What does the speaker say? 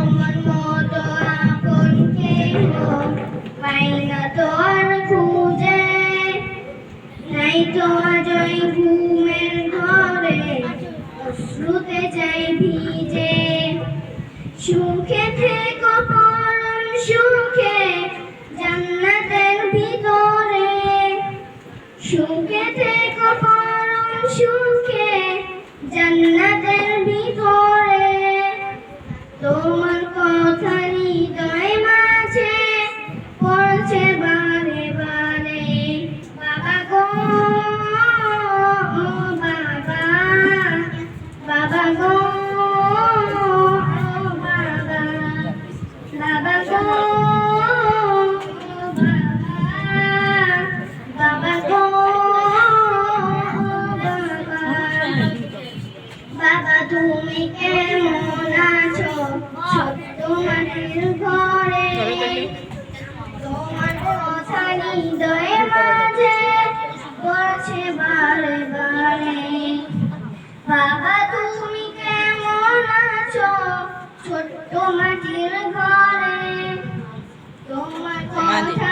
তোমার মতো আপন কেহ পাই না তো আর খুঁজে, নাই তো আজই ঘুমের ঘরে অশ্রুতে যাই ভিজে। সুখে থেকো পরম সুখে জান্নাতের ভিতরে, সুখে থেকো পরম সুখে জান্নাতের ভিতরে। তোমার কথা হৃদয় মাঝে পড়ছে বারে বারে। বাবা গো বাবা, বাবা গো বাবা, বাবা গো বাবা, বাবা গো বাবা। বাবা তুমি কেমন আছো ছোট্ট মাটির ঘরে, তোমার কথা হৃদয়ে মাঝে পড়ছে বারে বারে। বাবা তুমি কেমন আছো ছোট্ট মাটির ঘরে, তোমার কথা